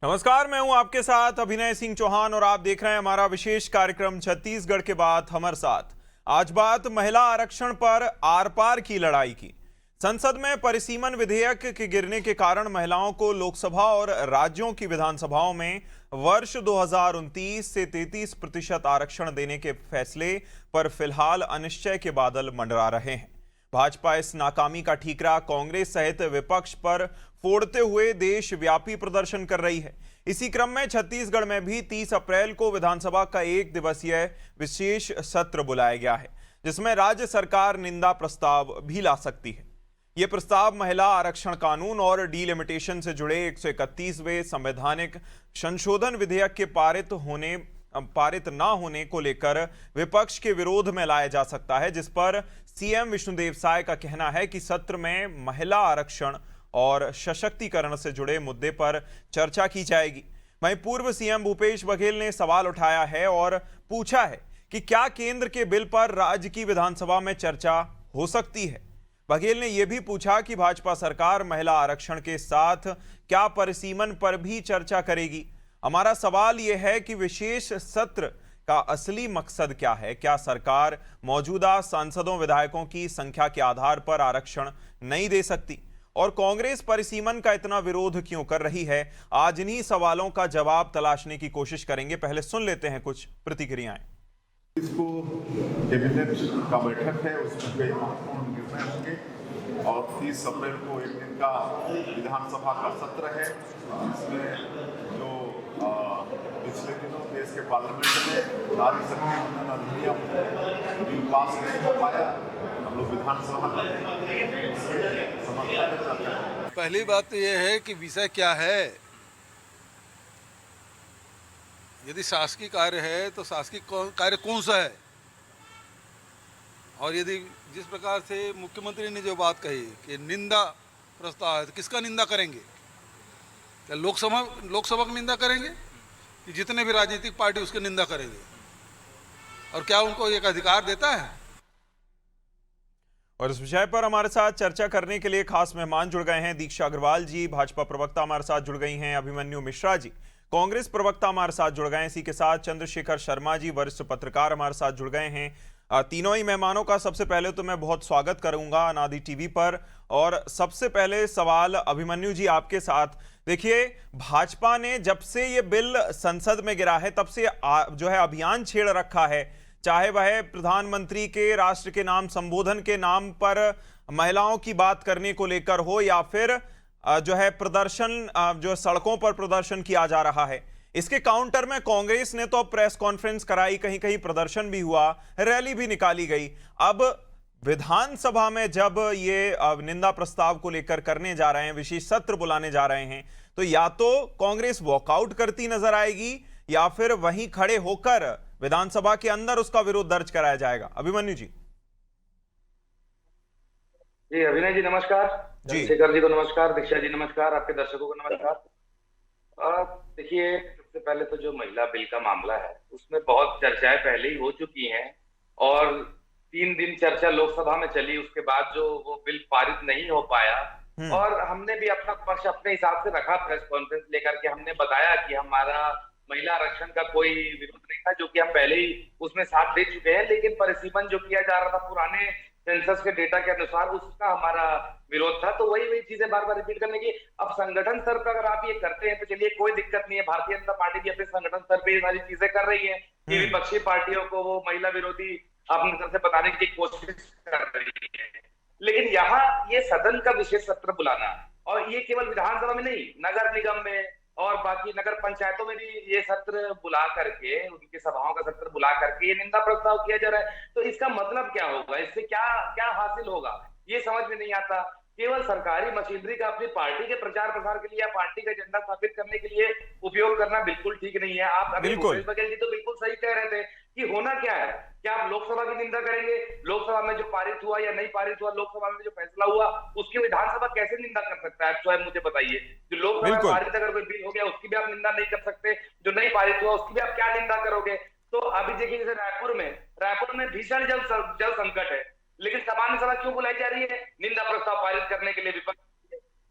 नमस्कार, मैं हूं आपके साथ अभिनय सिंह चौहान और आप देख रहे हैं हमारा विशेष कार्यक्रम छत्तीसगढ़ के बाद हमारे साथ। आज बात महिला आरक्षण पर आर पार की लड़ाई की। संसद में परिसीमन विधेयक के गिरने के कारण महिलाओं को लोकसभा और राज्यों की विधानसभाओं में वर्ष 2029 से 33% आरक्षण देने के फैसले पर फिलहाल अनिश्चय के बादल मंडरा रहे हैं। भाजपा इस नाकामी का ठीकरा कांग्रेस सहित विपक्ष पर फोड़ते हुए देशव्यापी प्रदर्शन कर रही है। इसी क्रम में छत्तीसगढ़ में भी 30 अप्रैल को विधानसभा का एक दिवसीय विशेष सत्र बुलाया गया है, जिसमें राज्य सरकार निंदा प्रस्ताव भी ला सकती है। यह प्रस्ताव महिला आरक्षण कानून और डीलिमिटेशन से जुड़े 131वें संवैधानिक संशोधन विधेयक के पारित ना होने को लेकर विपक्ष के विरोध में लाया जा सकता है, जिस पर सीएम विष्णुदेव साय का कहना है कि सत्र में महिला आरक्षण और सशक्तिकरण से जुड़े मुद्दे पर चर्चा की जाएगी। वहीं पूर्व सीएम भूपेश बघेल ने सवाल उठाया है और पूछा है कि क्या केंद्र के बिल पर राज्य की विधानसभा में चर्चा हो सकती है। बघेल ने यह भी पूछा कि भाजपा सरकार महिला आरक्षण के साथ क्या परिसीमन पर भी चर्चा करेगी। हमारा सवाल यह है कि विशेष सत्र का असली मकसद क्या है। क्या सरकार मौजूदा सांसदों विधायकों की संख्या के आधार पर आरक्षण नहीं दे सकती, और कांग्रेस परिसीमन का इतना विरोध क्यों कर रही है। आज इन्हीं सवालों का जवाब तलाशने की कोशिश करेंगे। पहले सुन लेते हैं कुछ प्रतिक्रियाएं। इसको कैबिनेट का बैठक है, उसमें कई महत्वपूर्ण निर्णय होंगे और 30 अप्रैल को एक दिन का विधानसभा का सत्र है, जिसमें जो पिछले दिनों देश के पार्लियामेंट में नारी शक्ति वंदन अधिनियम बिल पास नहीं हो पाया, हम लोग विधानसभा में समर्थन करते हैं। पहली बात तो यह है कि विषय क्या है। यदि शासकीय कार्य है तो शासकीय कार्य कौन सा है, और यदि जिस प्रकार से मुख्यमंत्री ने जो बात कही कि निंदा प्रस्ताव है, तो किसका निंदा करेंगे? क्या लोकसभा की निंदा करेंगे कि जितने भी राजनीतिक पार्टी उसकी निंदा करेंगे? और क्या उनको एक अधिकार देता है? और इस विषय पर हमारे साथ चर्चा करने के लिए खास मेहमान जुड़ गए हैं। दीक्षा अग्रवाल जी भाजपा प्रवक्ता हमारे साथ जुड़ गई हैं। अभिमन्यु मिश्रा जी कांग्रेस प्रवक्ता हमारे साथ जुड़ गए हैं। इसी के साथ चंद्रशेखर शर्मा जी वरिष्ठ पत्रकार हमारे साथ जुड़ गए हैं। तीनों ही मेहमानों का सबसे पहले तो मैं बहुत स्वागत करूंगा अनादि टीवी पर। और सबसे पहले सवाल अभिमन्यु जी आपके साथ। देखिए, भाजपा ने जब से ये बिल संसद में गिरा है तब से जो है अभियान छेड़ रखा है, चाहे वह प्रधानमंत्री के राष्ट्र के नाम संबोधन के नाम पर महिलाओं की बात करने को लेकर हो, या फिर जो है प्रदर्शन जो सड़कों पर प्रदर्शन किया जा रहा है। इसके काउंटर में कांग्रेस ने तो प्रेस कॉन्फ्रेंस कराई, कहीं कहीं प्रदर्शन भी हुआ, रैली भी निकाली गई। अब विधानसभा में जब ये निंदा प्रस्ताव को लेकर करने जा रहे हैं, विशेष सत्र बुलाने जा रहे हैं, तो या तो कांग्रेस वॉकआउट करती नजर आएगी या फिर वहीं खड़े होकर विधानसभा के अंदर उसका विरोध दर्ज कराया जाएगा। अभिमन्यु जी। जी अभिनय जी नमस्कार, चंद्रशेखर जी को नमस्कार, दीक्षा जी नमस्कार, आपके दर्शकों को नमस्कार। देखिए, सबसे पहले तो जो महिला बिल का मामला है उसमें बहुत चर्चाएं पहले ही हो चुकी हैं और 3 दिन चर्चा लोकसभा में चली। उसके बाद जो वो बिल पारित नहीं हो पाया और हमने भी अपना पक्ष अपने हिसाब से रखा, प्रेस कॉन्फ्रेंस लेकर के हमने बताया कि हमारा महिला आरक्षण का कोई विरोध नहीं था, जो कि हम पहले ही उसमें साथ दे चुके हैं। लेकिन परिसीमन जो किया जा रहा था पुराने सेंसस के डेटा के अनुसार, उसका हमारा विरोध था। तो वही चीजें बार बार रिपीट करने की। अब संगठन स्तर पर अगर आप ये करते हैं तो चलिए कोई दिक्कत नहीं है। भारतीय जनता पार्टी भी अपने संगठन स्तर पर ये सारी चीजें कर रही है कि विपक्षी पार्टियों को वो महिला विरोधी अपनी तरफ से बताने की कोशिश कर रही है। लेकिन यहाँ ये सदन का विशेष सत्र बुलाना, और ये केवल विधानसभा में नहीं, नगर निगम में और बाकी नगर पंचायतों में भी ये सत्र बुला करके, उनकी सभाओं का सत्र बुला करके ये निंदा प्रस्ताव किया जा रहा है। तो इसका मतलब क्या होगा, इससे क्या क्या हासिल होगा, ये समझ में नहीं आता। केवल सरकारी मशीनरी का अपनी पार्टी के प्रचार प्रसार के लिए या पार्टी का एजेंडा स्थापित करने के लिए उपयोग करना बिल्कुल ठीक नहीं है। आप अभी भूपेश बघेल जी तो बिल्कुल सही कह रहे थे कि होना क्या है, क्या आप लोकसभा की निंदा करेंगे? लोकसभा में जो पारित हुआ या नहीं पारित हुआ, लोकसभा में जो फैसला हुआ उसकी विधानसभा कैसे निंदा कर सकता है? आप स्वयं मुझे बताइए। जो लोकसभा में पारित अगर कोई बिल हो गया उसकी भी आप निंदा नहीं कर सकते, जो नहीं पारित हुआ उसकी भी आप क्या निंदा करोगे? तो अभी देखिए, जैसे रायपुर में भीषण जल संकट है, लेकिन सामान्य सभा क्यों बुलाई जा रही है? निंदा प्रस्ताव पारित करने के लिए विपक्ष।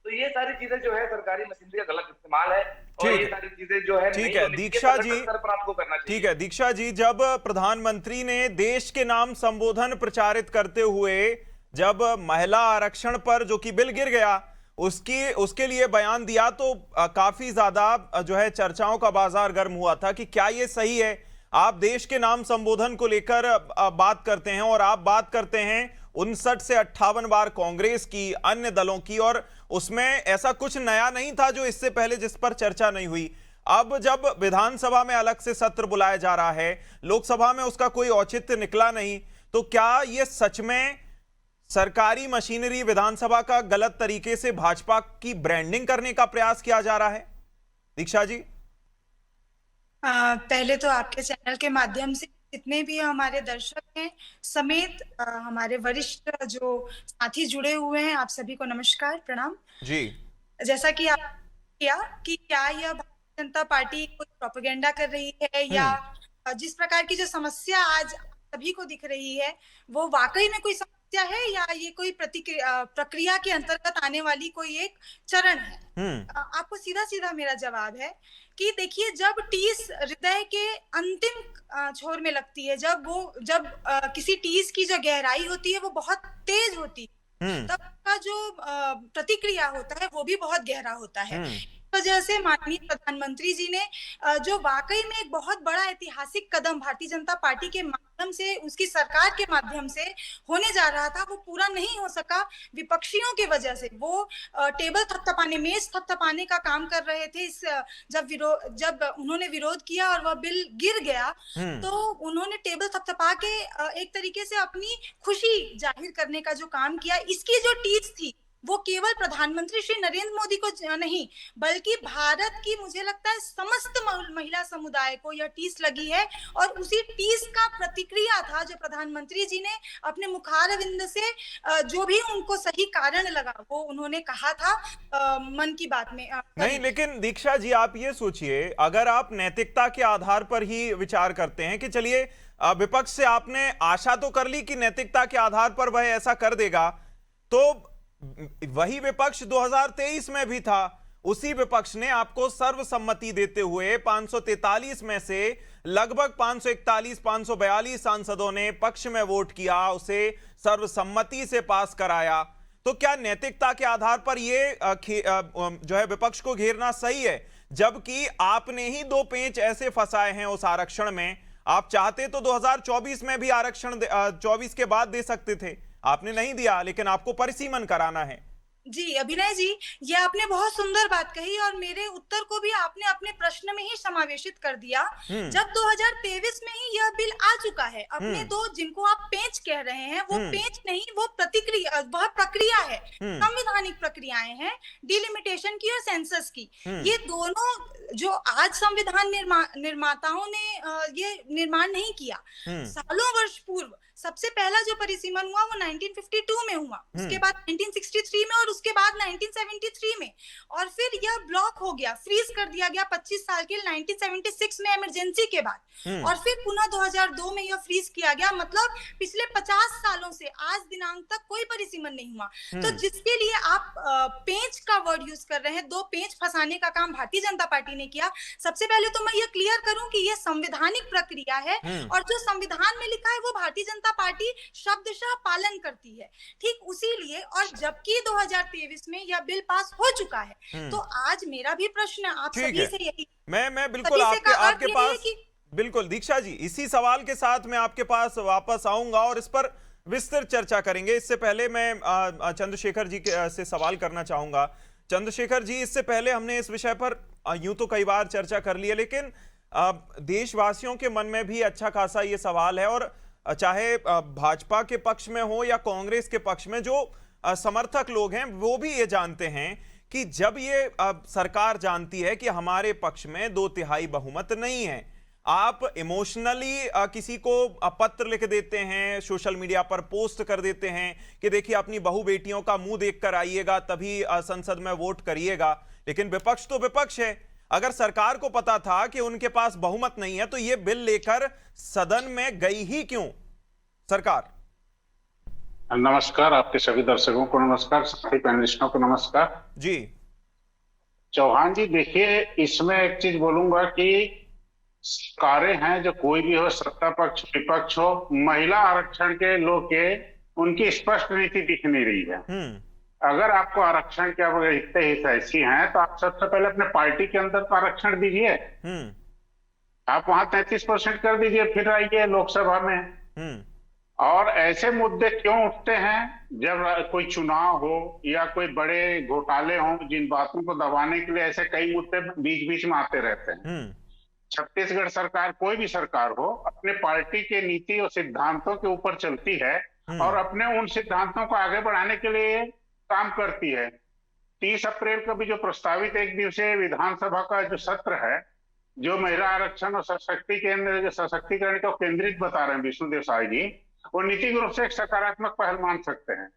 तो ये सारी चीजें जो है सरकारी मशीनरी का गलत इस्तेमाल है, और ठीक ये है। सारी चीजें जो है ठीक नहीं है होनी चाहिए, दीक्षा प्रखंड जी, स्तर पर आपको करना चाहिए। ठीक है दीक्षा जी, जब प्रधानमंत्री ने देश के नाम संबोधन प्रचारित करते हुए जब महिला आरक्षण पर जो कि बिल गिर गया उसके लिए बयान दिया तो काफी ज्यादा जो है चर्चाओं का बाजार गर्म हुआ था कि क्या ये सही है। आप देश के नाम संबोधन को लेकर बात करते हैं और आप बात करते हैं 59 से 58 बार कांग्रेस की, अन्य दलों की, और उसमें ऐसा कुछ नया नहीं था जो इससे पहले जिस पर चर्चा नहीं हुई। अब जब विधानसभा में अलग से सत्र बुलाया जा रहा है, लोकसभा में उसका कोई औचित्य निकला नहीं, तो क्या ये सच में सरकारी मशीनरी विधानसभा का गलत तरीके से भाजपा की ब्रांडिंग करने का प्रयास किया जा रहा है? दीक्षा जी, पहले तो आपके चैनल के माध्यम से जितने भी हमारे दर्शक हैं समेत हमारे वरिष्ठ जो साथी जुड़े हुए हैं, आप सभी को नमस्कार, प्रणाम जी। जैसा कि आप किया कि क्या यह भारतीय जनता पार्टी कोई प्रोपेगेंडा कर रही है या जिस प्रकार की जो समस्या आज सभी को दिख रही है वो वाकई में कोई समस्या है या ये कोई प्रक्रिया के अंतर्गत आने वाली कोई एक चरण है। आपको सीधा सीधा मेरा जवाब है कि देखिए, जब टीस हृदय के अंतिम छोर में लगती है, जब किसी टीस की जो गहराई होती है वो बहुत तेज होती है, तब का जो प्रतिक्रिया होता है वो भी बहुत गहरा होता है। वजह से माननीय प्रधानमंत्री जी ने जो वाकई में एक बहुत बड़ा ऐतिहासिक कदम भारतीय जनता पार्टी के माध्यम से, उसकी सरकार के माध्यम से होने जा रहा था, वो पूरा नहीं हो सका विपक्षियों की वजह से। वो टेबल थपथपाने, मेज थपथपाने का काम कर रहे थे। जब उन्होंने विरोध किया और वह बिल गिर गया तो उन्होंने टेबल थपथपा के एक तरीके से अपनी खुशी जाहिर करने का जो काम किया, इसकी जो टीस थी वो केवल प्रधानमंत्री श्री नरेंद्र मोदी को नहीं बल्कि भारत की, मुझे लगता है समस्त महिला समुदाय को यह टीस लगी है। और उसी टीस का प्रतिक्रिया था जो प्रधानमंत्री जी ने अपने मुखारविंद से जो भी उनको सही कारण लगा वो उन्होंने कहा था मन की बात में। नहीं, लेकिन दीक्षा जी आप ये सोचिए, अगर आप नैतिकता के आधार पर ही विचार करते हैं कि चलिए विपक्ष से आपने आशा तो कर ली कि नैतिकता के आधार पर वह ऐसा कर देगा, तो वही विपक्ष 2023 में भी था। उसी विपक्ष ने आपको सर्वसम्मति देते हुए 543 में से लगभग 541 542 सांसदों ने पक्ष में वोट किया, उसे सर्वसम्मति से पास कराया। तो क्या नैतिकता के आधार पर ये जो है विपक्ष को घेरना सही है? जबकि आपने ही दो पेंच ऐसे फंसाए हैं उस आरक्षण में। आप चाहते तो 2024 में भी आरक्षण 24 के बाद दे सकते थे, आपने नहीं दिया, लेकिन आपको परिसीमन कराना है। जी अभिनय जी, ये आपने बहुत सुंदर बात कही और मेरे उत्तर को भी आपने अपने प्रश्न में ही समावेशित कर दिया। जब 2023 में ही यह बिल आ चुका है, अपने दो जिनको आप पेंच कह रहे हैं वो पेंच नहीं, वो प्रतिक्रिया, वह प्रक्रिया है, संवैधानिक प्रक्रियाएं हैं, डिलिमिटेशन की और सेंसस की। ये दोनों जो आज संविधान निर्माताओं ने ये निर्माण नहीं किया, सालों वर्ष पूर्व सबसे पहला जो परिसीमन हुआ वो 1952 में हुआ, उसके बाद 1963 में और उसके बाद 1973 में, और फिर यह ब्लॉक हो गया, फ्रीज कर दिया गया 25 साल के 1976 में इमरजेंसी के बाद, और फिर पुनः 2002 में यह फ्रीज किया गया। मतलब पिछले 50 सालों से आज दिनांक तक कोई परिसीमन नहीं हुआ। तो जिसके लिए आप पेंच का वर्ड यूज कर रहे हैं, दो पेंच फंसाने का काम भारतीय जनता पार्टी ने किया। सबसे पहले तो मैं ये क्लियर करूं कि यह संवैधानिक प्रक्रिया है और जो संविधान में लिखा है वो भारतीय जनता पार्टी शब्दशः पालन करती है, ठीक उसी लिए। और जबकि 2023 में यह बिल पास हो चुका है, तो आज मेरा भी प्रश्न आप सभी से यही, मैं बिल्कुल आपके पास, बिल्कुल दीक्षा जी, इसी सवाल के साथ मैं आपके पास वापस आऊंगा और इस पर विस्तृत चर्चा करेंगे। इससे पहले मैं चंद्रशेखर जी से सवाल करना चाहूंगा। चंद्रशेखर जी, इससे पहले हमने इस विषय पर यूं तो कई बार चर्चा कर ली है, लेकिन देशवासियों के मन में भी अच्छा खासा ये सवाल है, और चाहे भाजपा के पक्ष में हो या कांग्रेस के पक्ष में, जो समर्थक लोग हैं वो भी ये जानते हैं कि जब ये सरकार जानती है कि हमारे पक्ष में 2/3 बहुमत नहीं है, आप इमोशनली किसी को पत्र लिख देते हैं, सोशल मीडिया पर पोस्ट कर देते हैं कि देखिए अपनी बहू बेटियों का मुंह देखकर आइएगा, तभी संसद में वोट करिएगा। लेकिन विपक्ष तो विपक्ष है। अगर सरकार को पता था कि उनके पास बहुमत नहीं है तो ये बिल लेकर सदन में गई ही क्यों सरकार? नमस्कार, आपके सभी दर्शकों को नमस्कार, साथी पैनलिस्टों को नमस्कार। जी। चौहान जी, देखिए, इसमें एक चीज बोलूंगा कि सरकारें हैं, जो कोई भी हो, सत्ता पक्ष विपक्ष हो, महिला आरक्षण के लोग उनकी स्पष्ट नीति दिख नहीं रही है। अगर आपको आरक्षण के अब इतने हित ऐसी हैं, तो आप सबसे पहले अपने पार्टी के अंदर तो आरक्षण दीजिए। आप वहां 33% कर दीजिए, फिर आइए लोकसभा में। और ऐसे मुद्दे क्यों उठते हैं जब कोई चुनाव हो या कोई बड़े घोटाले हो, जिन बातों को दबाने के लिए ऐसे कई मुद्दे बीच बीच में आते रहते हैं। छत्तीसगढ़ सरकार, कोई भी सरकार हो, अपने पार्टी के नीति और सिद्धांतों के ऊपर चलती है और अपने उन सिद्धांतों को आगे बढ़ाने के लिए काम करती है। 30 अप्रैल का भी जो प्रस्तावित एक दिवसीय विधानसभा का जो सत्र है, जो महिला आरक्षण और सशक्तिकरण को केंद्रित बता रहे हैं विष्णुदेव साय जी, वो नीतिगत रूप से एक सकारात्मक पहल मान सकते हैं।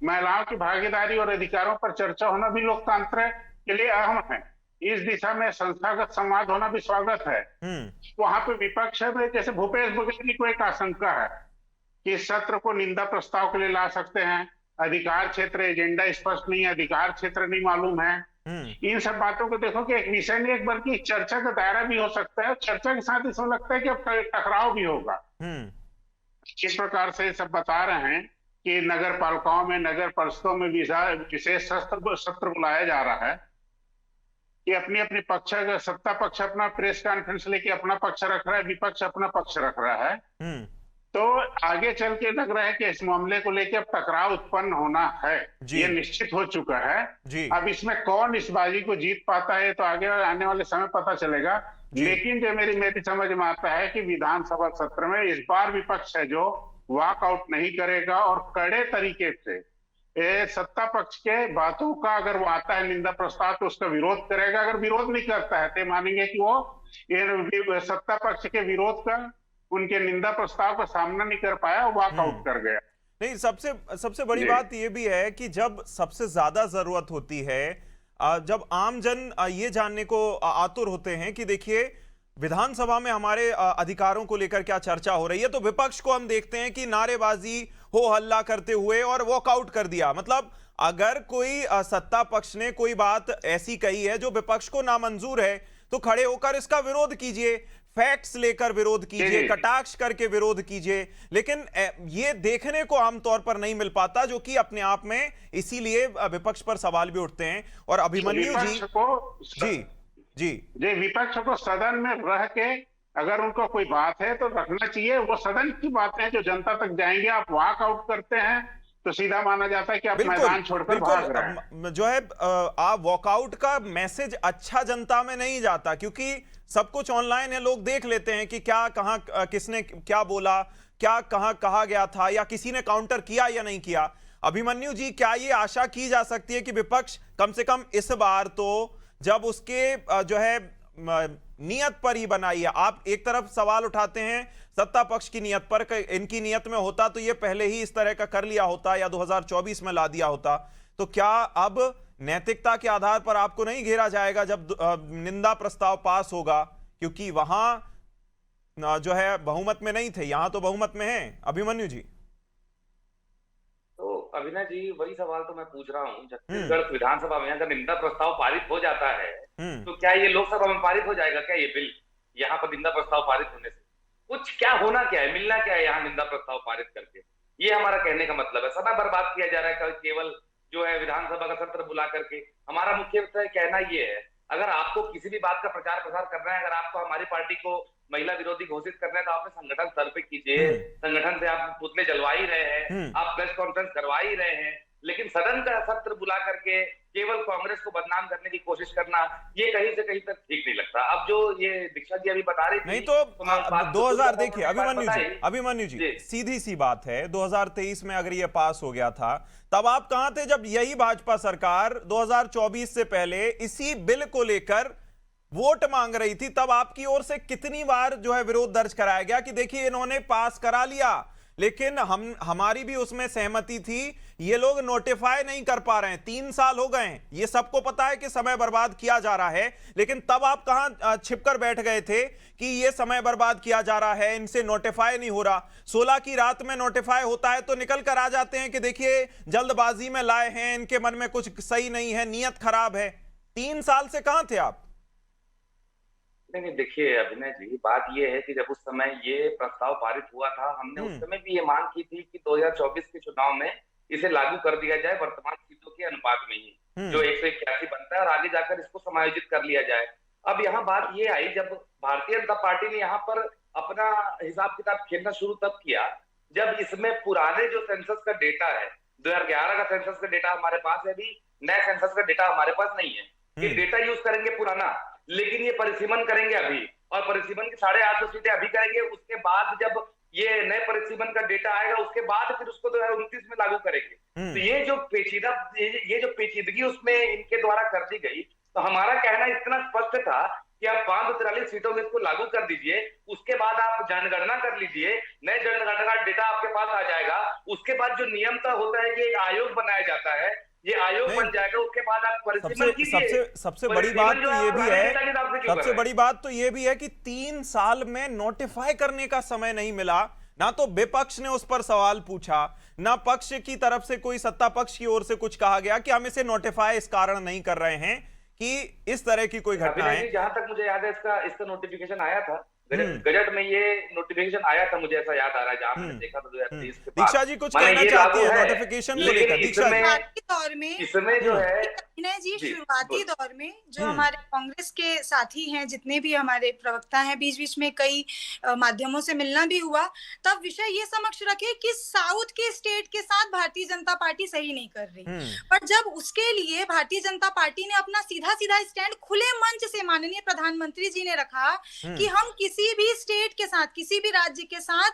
महिलाओं की भागीदारी और अधिकारों पर चर्चा होना भी लोकतंत्र के लिए अहम है। इस दिशा में संस्थागत संवाद होना भी स्वागत है। वहां पे विपक्ष में जैसे भूपेश बघेल जी को एक आशंका है कि इस सत्र को निंदा प्रस्ताव के लिए ला सकते हैं। अधिकार क्षेत्र, एजेंडा स्पष्ट नहीं है, अधिकार क्षेत्र नहीं मालूम है। इन सब बातों को देखो कि एक विषय नहीं, एक बल्कि चर्चा का दायरा भी हो सकता है। चर्चा के साथ इसमें लगता है कि अब टकराव भी होगा। इस प्रकार से सब बता रहे हैं कि नगर पालिकाओं में, नगर परिषदों में विशेष सत्र बुलाया जा रहा है कि अपनी अपनी पक्ष, सत्ता पक्ष अपना प्रेस कॉन्फ्रेंस लेके अपना पक्ष रख रहा है, विपक्ष अपना पक्ष रख रहा है। तो आगे चल के लग रहा है कि इस मामले को लेकर अब टकराव उत्पन्न होना है, ये निश्चित हो चुका है। अब इसमें कौन इस बाजी को जीत पाता है तो आगे आने वाले समय पता चलेगा। लेकिन जो मेरी समझ में आता है कि विधानसभा सत्र में इस बार विपक्ष है जो वॉकआउट नहीं करेगा और कड़े तरीके से सत्ता पक्ष के बातों का, अगर वो आता है निंदा प्रस्ताव, तो उसका विरोध करेगा। अगर विरोध नहीं करता है तो मानेंगे कि वो सत्ता पक्ष के विरोध का, उनके निंदा प्रस्ताव का सामना नहीं कर पाया, वॉकआउट कर गया। नहीं, सबसे बड़ी बात यह भी है कि जब सबसे ज्यादा जरूरत होती है, जब आम जन ये जानने को आतुर होते हैं कि देखिए विधानसभा में हमारे अधिकारों को लेकर क्या चर्चा हो रही है, तो विपक्ष को हम देखते हैं कि नारेबाजी हो हल्ला करते हुए और वॉकआउट कर दिया। मतलब अगर कोई सत्ता पक्ष ने कोई बात ऐसी कही है जो विपक्ष को नामंजूर है, तो खड़े होकर इसका विरोध कीजिए, फैक्ट्स लेकर विरोध कीजिए, कटाक्ष करके विरोध कीजिए। लेकिन ये देखने को आमतौर पर नहीं मिल पाता, जो कि अपने आप में इसीलिए विपक्ष पर सवाल भी उठते हैं। और अभिमन्यु जी विपक्ष को सदन में रह के अगर उनको कोई बात है तो रखना चाहिए। वो सदन की बातें जो जनता तक जाएंगे, आप वॉकआउट करते हैं तो सीधा माना जाता है कि आप मैदान छोड़कर भाग रहे हैं। जो है आप वॉकआउट का मैसेज अच्छा जनता में नहीं जाता, क्योंकि सब कुछ ऑनलाइन है, लोग देख लेते हैं कि क्या, कहां, किसने क्या बोला, क्या कहां कहा गया था, या किसी ने काउंटर किया या नहीं किया। अभिमन्यु जी, क्या ये आशा की जा सकती है कि विपक्ष कम से कम इस बार तो, जब उसके जो है नियत पर ही बनाई है, आप एक तरफ सवाल उठाते हैं सत्ता पक्ष की नियत पर, इनकी नियत में होता तो ये पहले ही इस तरह का कर लिया होता या 2024 में ला दिया होता, तो क्या अब नैतिकता के आधार पर आपको नहीं घेरा जाएगा जब निंदा प्रस्ताव पास होगा? क्योंकि वहां जो है बहुमत में नहीं थे, यहां तो बहुमत में है। अभिमन्यु जी। तो अभिनय जी, वही सवाल तो मैं पूछ रहा हूँ, छत्तीसगढ़ विधानसभा में अगर निंदा प्रस्ताव पारित हो जाता है तो क्या ये लोकसभा में पारित हो जाएगा? क्या ये बिल यहाँ पर निंदा प्रस्ताव पारित होने से कुछ क्या होना, क्या है, मिलना क्या है यहाँ निंदा प्रस्ताव पारित करके? ये हमारा कहने का मतलब है। समय बर्बाद किया जा रहा है केवल जो है विधानसभा का सत्र बुला करके। हमारा मुख्य कहना ये है, अगर आपको किसी भी बात का प्रचार प्रसार करना है, अगर आपको हमारी पार्टी को महिला विरोधी घोषित करना है, तो आप संगठन स्तर पे कीजिए। संगठन से आप पुतले जलवा ही रहे हैं, आप प्रेस कॉन्फ्रेंस करवा ही रहे हैं, लेकिन सदन का सत्र बुला करके केवल कांग्रेस को बदनाम करने की कोशिश करना, ये कहीं से कहीं तक ठीक नहीं लगता। अब जो ये दीक्षा जी अभी बता रही थी, नहीं तो 2000 देखिए अभिमन्यु जी, सीधी सी बात है, 2023 में अगर ये पास हो गया था, तब आप कहां थे जब यही भाजपा सरकार 2024 से पहले इसी बिल को लेकर वोट मांग रही थी? तब आपकी ओर से कितनी बार जो है विरोध दर्ज कराया गया कि देखिए इन्होंने पास करा लिया, लेकिन हमारी भी उसमें सहमति थी। ये लोग नोटिफाई नहीं कर पा रहे हैं, 3 साल हो गए हैं, ये सबको पता है कि समय बर्बाद किया जा रहा है, लेकिन तब आप कहां छिपकर बैठ गए थे कि ये समय बर्बाद किया जा रहा है, इनसे नोटिफाई नहीं हो रहा। 16 की रात में नोटिफाई होता है तो निकल कर आ जाते हैं कि देखिए जल्दबाजी में लाए हैं, इनके मन में कुछ सही नहीं है, नियत खराब है। 3 साल से कहां थे आप? नहीं, देखिए अभिनय जी, बात ये है कि जब उस समय ये प्रस्ताव पारित हुआ था, हमने उस समय भी ये मांग की थी कि 2024 के चुनाव में इसे लागू कर दिया जाए वर्तमान सीटों के अनुपात में ही, जो 181 बनता है, और आगे जाकर इसको समायोजित कर लिया जाए। अब यहाँ बात ये आई जब भारतीय जनता पार्टी ने यहाँ पर अपना हिसाब किताब खेलना शुरू तब किया जब इसमें पुराने जो सेंसस का डेटा है, 2011 का सेंसस का डेटा हमारे पास है, अभी नए सेंसस का डेटा हमारे पास नहीं है। ये डेटा यूज करेंगे पुराना, लेकिन ये परिसीमन करेंगे अभी, और परिसीमन की 850 सीटें अभी करेंगे। उसके बाद जब ये नए परिसीमन का डेटा आएगा उसके बाद फिर उसको 2029 में लागू करेंगे। तो ये जो पेचीदगी उसमें इनके द्वारा कर दी गई, तो हमारा कहना इतना स्पष्ट था कि आप 543 सीटों में इसको लागू कर दीजिए, उसके बाद आप जनगणना कर लीजिए, नए जनगणना का डेटा आपके पास आ जाएगा। उसके बाद जो नियम तय होता है कि एक आयोग बनाया जाता है, ये आयोग बन जाएगा, उसके बाद आप परिसीमन कीजिए। सबसे बड़ी बात तो ये भी है, सबसे बड़ी बात तो ये भी है कि 3 साल में नोटिफाई करने का समय नहीं मिला। ना तो विपक्ष ने उस पर सवाल पूछा, ना पक्ष की तरफ से कोई सत्ता पक्ष की ओर से कुछ कहा गया कि हम इसे नोटिफाई इस कारण नहीं कर रहे हैं कि इस तरह की कोई घटना है। जहां तक मुझे याद है इसका नोटिफिकेशन आया था, गजट में ये नोटिफिकेशन आया था, मुझे ऐसा याद आ रहा है, जहां मैंने देखा था 2023 के बाद। दीक्षा जी कुछ कहना चाहती है नोटिफिकेशन को लेकर? दीक्षा शुरुआती दौर में इसमें जो है विनय जी, शुरुआती दौर में जो हमारे कांग्रेस के साथी हैं, जितने भी हमारे प्रवक्ता हैं, बीच बीच में कई माध्यमों से मिलना भी हुआ, तब विषय ये समक्ष रखे कि साउथ के स्टेट के साथ भारतीय जनता पार्टी सही नहीं कर रही। पर जब उसके लिए भारतीय जनता पार्टी ने अपना सीधा सीधा स्टैंड खुले मंच से माननीय प्रधानमंत्री जी ने रखा कि हम किसी भी स्टेट के साथ, किसी भी राज्य के साथ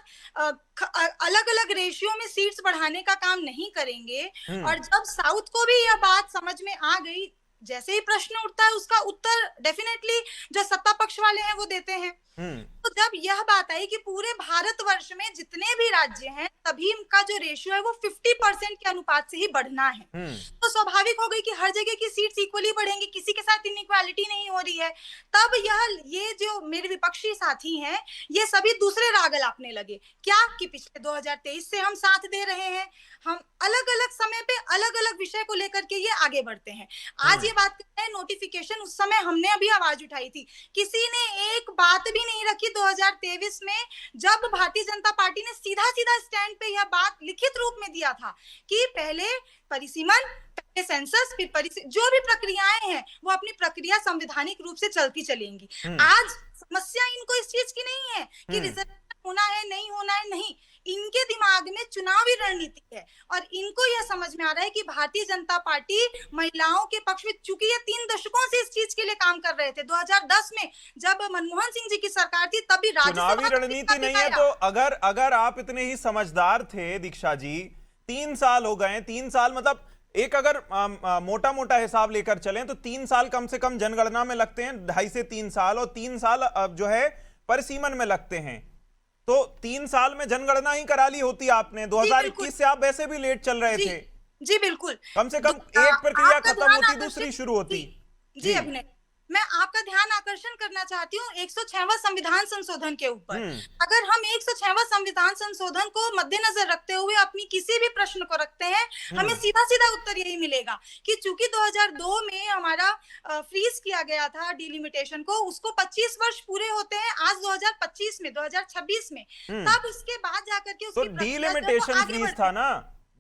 अलग अलग रेशियो में सीट्स बढ़ाने का काम नहीं करेंगे। और जब साउथ को भी यह बात समझ में आ गई, जैसे ही प्रश्न उठता है उसका उत्तर डेफिनेटली जो सत्ता पक्ष वाले हैं वो देते हैं। तो जब यह बात आई कि पूरे भारतवर्ष में जितने भी राज्य हैं सभी का जो रेशियो है वो 50% के अनुपात से ही बढ़ना है, तो स्वाभाविक हो गई कि हर जगह की सीट्स इक्वली बढ़ेंगी, किसी के साथ इनइक्वालिटी नहीं हो रही है। तब ये जो मेरे विपक्षी साथी हैं ये सभी दूसरे राग अलापने लगे, क्या कि पिछले 2023 से हम साथ दे रहे हैं, हम अलग अलग समय पे अलग अलग विषय को लेकर के ये आगे बढ़ते हैं। आज ये बात करते हैं नोटिफिकेशन, उस समय हमने अभी आवाज उठाई थी, किसी ने एक बात भी नहीं रखी 2023 में, जब भारतीय जनता पार्टी ने सीधा सीधा स्टैंड पे यह बात लिखित रूप में दिया था कि पहले परिसीमन, पहले सेंसस, फिर जो भी प्रक्रियाएं हैं वो अपनी प्रक्रिया संवैधानिक रूप से चलती चलेंगी। आज समस्या इनको इस चीज की नहीं है कि रिजर्वेशन होना है नहीं होना है, नहीं, इनके दिमाग में चुनावी रणनीति है और इनको यह समझ में आ रहा है कि भारतीय जनता पार्टी महिलाओं के पक्ष में, चूंकि ये 3 दशकों से इस चीज के लिए काम कर रहे थे, 2010 में जब मनमोहन सिंह जी की सरकार थी तभी चुनावी रणनीति नहीं है। तो अगर आप इतने ही समझदार थे दीक्षा जी, 3 साल हो गए, 3 साल मतलब एक अगर मोटा मोटा हिसाब लेकर चलें तो 3 साल कम से कम जनगणना में लगते हैं, 2.5 से 3 साल, और 3 साल जो है परिसीमन में लगते हैं। तो 3 साल में जनगणना ही करा ली होती आपने। 2021 से आप वैसे भी लेट चल रहे थे। जी बिल्कुल, कम से कम एक प्रक्रिया खत्म होती, दूसरी शुरू होती। जी अभिनय, मैं आपका ध्यान आकर्षण करना चाहती हूँ 106वां संविधान संशोधन के ऊपर। अगर हम 106वां संविधान संशोधन को मद्देनजर रखते हुए अपनी किसी भी प्रश्न को रखते हैं, हमें सीधा सीधा उत्तर यही मिलेगा कि चूंकि 2002 में हमारा फ्रीज किया गया था डिलिमिटेशन को, उसको 25 वर्ष पूरे होते हैं आज 2025 में, 2026 में, तब इसके बाद जाकर के उसकी डिलिमिटेशन फ्रीज था ना,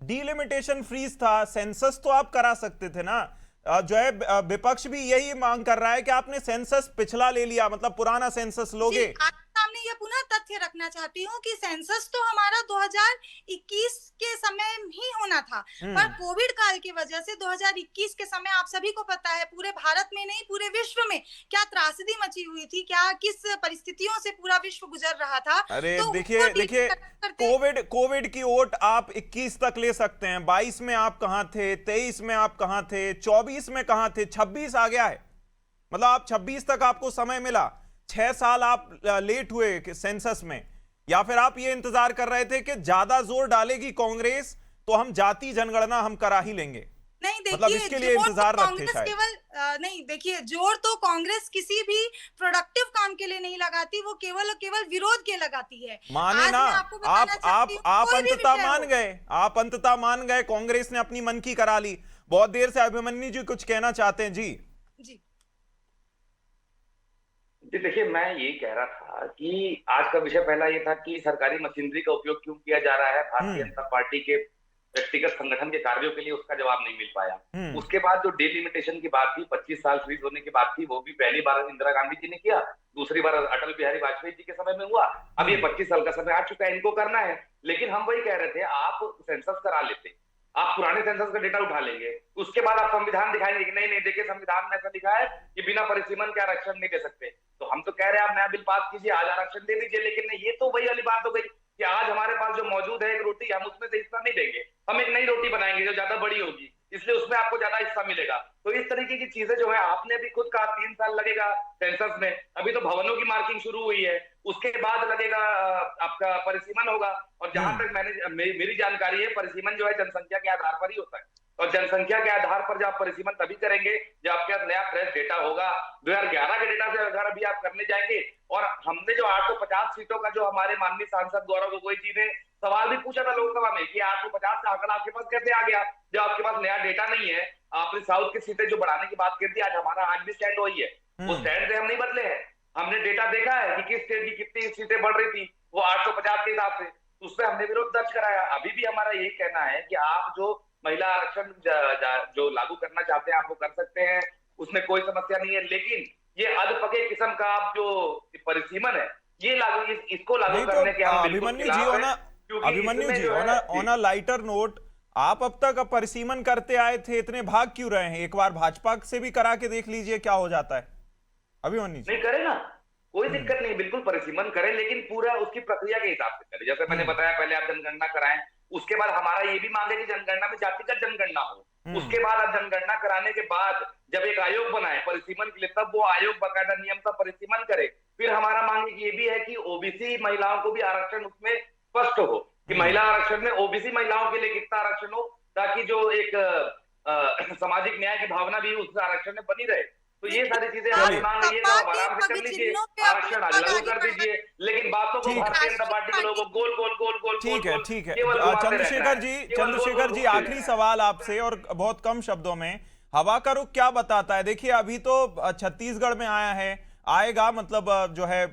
डिलिमिटेशन फ्रीज था, सेंसस तो आप करा सकते थे ना। जो है विपक्ष भी यही मांग कर रहा है कि आपने सेंसस पिछला ले लिया, मतलब पुराना सेंसस लोगे। सामने ये पुनः तथ्य रखना चाहती हूँ कि सेंसस तो हमारा 2021 के समय ही होना था, पर कोविड काल की वजह से 2021 के समय आप सभी को पता है पूरे भारत में नहीं पूरे विश्व में क्या त्रासदी मची हुई थी, क्या किस परिस्थितियों से पूरा विश्व गुजर रहा था। अरे तो देखिए कोविड की ओट आप 21 तक ले सकते हैं, 22 में आप कहां थे, 23 में आप कहां थे, 24 में कहां थे, 26 आ गया है, मतलब आप 26 तक आपको समय मिला, 6 साल आप लेट हुए सेंसस में। या फिर आप ये इंतजार कर रहे थे कि ज्यादा जोर डालेगी कांग्रेस तो हम जाति जनगणना हम करा ही लेंगे? नहीं मतलब देखिए, इसके लिए जोर तो इंतजार रखे कांग्रेस शायद। केवल नहीं देखिए, जोर तो कांग्रेस किसी भी प्रोडक्टिव काम के लिए नहीं लगाती, वो केवल और केवल विरोध के लगाती है। माने आज ना, मैं आपको बताना चाहती हूँ, आप कोई भी अंततः विषय मान हो। गए, आप अंततः मान गए, कांग्रेस ने अपनी मन की करा ली। बहुत देर से अभिमन्यु जी कुछ कहना चाहते हैं जी। जी जी देखिए, मैं ये कह रहा था कि आज का विषय पहला ये था कि सरकारी मशीनरी का उपयोग क्यों किया जा रहा है भारतीय जनता पार्टी के व्यक्तिगत संगठन के कार्यों के लिए, उसका जवाब नहीं मिल पाया। उसके बाद जो डिलिमिटेशन की बात थी, 25 साल फ्रीज होने की बात थी, वो भी पहली बार इंदिरा गांधी जी ने किया, दूसरी बार अटल बिहारी वाजपेयी जी के समय में हुआ। अब ये 25 साल का समय आ चुका है, इनको करना है। लेकिन हम वही कह रहे थे, आप सेंसस करा लेते, आप पुराने सेंसस का डेटा उठा लेंगे, उसके बाद आप संविधान दिखाएंगे कि नहीं नहीं देखिए संविधान में ऐसा लिखा है कि बिना परिसीमन के आरक्षण नहीं दे सकते। तो हम तो कह रहे हैं आप नया बिल पास कीजिए, आज आरक्षण दे दीजिए। लेकिन नहीं, ये तो वही वाली बात हो गई कि आज हमारे पास जो मौजूद है एक रोटी, हम उसमें से हिस्सा नहीं देंगे, हम एक नई रोटी बनाएंगे जो ज्यादा बड़ी होगी, इसलिए उसमें आपको ज्यादा हिस्सा मिलेगा। तो इस तरीके की चीजें जो है, आपने भी खुद कहा 3 साल लगेगा सेंसस में, अभी तो भवनों की मार्किंग शुरू हुई है, उसके बाद लगेगा आपका परिसीमन होगा। और जहां तक मेरी जानकारी है, परिसीमन जो है जनसंख्या के आधार पर ही होता है, और जनसंख्या के आधार पर जब आप परिसीमन तभी करेंगे जब आपके पास नया फ्रेश डेटा होगा। 2011 के डेटा से अगर अभी आप करने जाएंगे, और हमने जो 850 सीटों का जो हमारे माननीय सांसद गौरव गोगोई जी ने सवाल भी पूछा था लोकसभा में कि 850 का आंकड़ा आपके पास कैसे आ गया जब आपके पास नया डेटा नहीं है। आपने साउथ की सीटें जो बढ़ाने की बात कर दी, आज हमारा आज भी स्टैंड वही है, वो स्टैंड से हम नहीं बदले हैं। हमने डेटा देखा है कि किस स्टेट की कितनी सीटें बढ़ रही थी, वो 850 के हिसाब से, उसमें हमने विरोध दर्ज कराया। अभी भी हमारा यही कहना है कि आप जो महिला आरक्षण जो लागू करना चाहते हैं आप वो कर सकते हैं, उसमें कोई समस्या नहीं है। लेकिन ये अधपके किस्म का आप जो परिसीमन है, ये लागू इसको लागू करने के हम बिल्कुल अभिमन्यु जी खिलाफ हैं, होना, क्योंकि अभिमन्यु इसमें जी जो है- ऑन अ लाइटर नोट, आप अब तक परिसीमन करते आए थे, इतने भाग क्यों रहे हैं? एक बार भाजपा से भी करा के देख लीजिए क्या हो जाता है। अभिमन्यु जी नहीं करे ना, कोई दिक्कत नहीं, बिल्कुल परिसीमन करें, लेकिन पूरा उसकी प्रक्रिया के हिसाब से करें। जैसे मैंने बताया, पहले आप जनगणना कराएं, उसके बाद हमारा ये भी मांग है कि जनगणना में जातिगत जनगणना हो, उसके बाद आप जनगणना कराने के बाद जब एक आयोग बनाए परिसीमन के लिए, तब वो आयोग बकायदा नियम का परिसीमन करे। फिर हमारा मांग ये भी है कि ओबीसी महिलाओं को भी आरक्षण उसमें स्पष्ट हो कि महिला आरक्षण में ओबीसी महिलाओं के लिए कितना आरक्षण हो, ताकि जो एक सामाजिक न्याय की भावना भी उस आरक्षण में बनी रहे। तो ये सारी चीजें हमारी मांग है, ये तो आप आराम से कर लीजिए, आरक्षण आज लागू कर दीजिए, लेकिन बातों को भारतीय जनता पार्टी के लोगों को गोल गोल गोल गोल ठीक है, ठीक है। केवल घुमाते चंद्रशेखर रहना है, जी, केवल गोल चंद्रशेखर गोल जी, घूमते आखिरी रहना है। सवाल आपसे और बहुत कम शब्दों में, हवा का रुख क्या बताता है? देखिए अभी तो छत्तीसगढ़ में आया है, आएगा मतलब जो है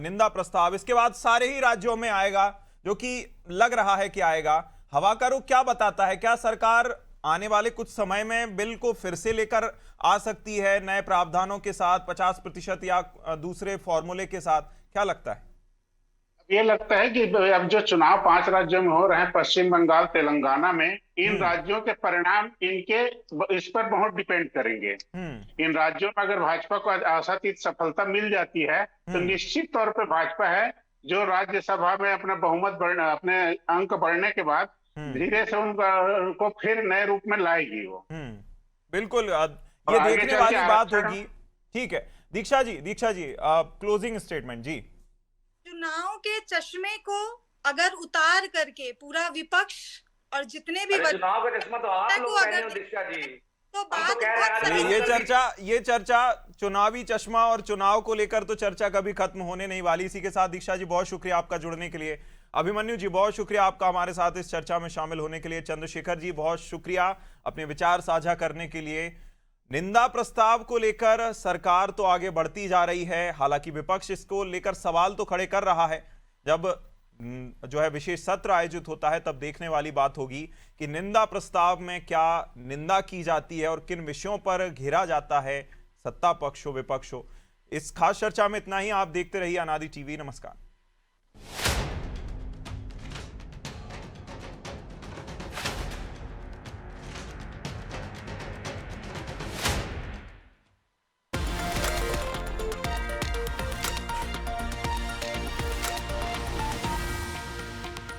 निंदा प्रस्ताव, इसके बाद सारे ही राज्यों में आएगा, जो कि लग रहा है कि आएगा। हवा का रुख क्या बताता है? क्या सरकार आने वाले कुछ समय में बिल को फिर से लेकर आ सकती है नए प्रावधानों के साथ, 50% या दूसरे फॉर्मूले के साथ? क्या लगता है? ये लगता है कि अब जो चुनाव 5 राज्यों में हो रहे हैं, पश्चिम बंगाल, तेलंगाना में, इन राज्यों के परिणाम इनके इस पर बहुत डिपेंड करेंगे। इन राज्यों में अगर भाजपा को आशातीत सफलता मिल जाती है तो निश्चित तौर पर भाजपा है जो राज्यसभा में अपना बहुमत बढ़ने, अपने अंक बढ़ने के बाद धीरे से उनको फिर नए रूप में लाएगी वो। बिल्कुल, ये देखने वाली बात होगी। ठीक है दीक्षा जी, क्लोजिंग स्टेटमेंट जी। चुनाव के चश्मे को अगर उतार करके पूरा विपक्ष और जितने भी चुनाव का चश्मा तो आप लोग पहने हो दीक्षा जी, तो हम बात तो कह रहे हैं आज ये चर्चा चुनावी चश्मा और चुनाव को लेकर तो चर्चा कभी खत्म होने नहीं वाली। इसी के साथ दीक्षा जी बहुत शुक्रिया आपका जुड़ने के लिए। अभिमन्यु जी बहुत शुक्रिया आपका हमारे साथ इस चर्चा में शामिल होने के लिए। चंद्रशेखर जी बहुत शुक्रिया अपने विचार साझा करने के लिए। निंदा प्रस्ताव को लेकर सरकार तो आगे बढ़ती जा रही है, हालांकि विपक्ष इसको लेकर सवाल तो खड़े कर रहा है। जब जो है विशेष सत्र आयोजित होता है तब देखने वाली बात होगी कि निंदा प्रस्ताव में क्या निंदा की जाती है और किन विषयों पर घेरा जाता है, सत्ता पक्ष हो विपक्ष हो। इस खास चर्चा में इतना ही। आप देखते रहिए अनादि टीवी। नमस्कार।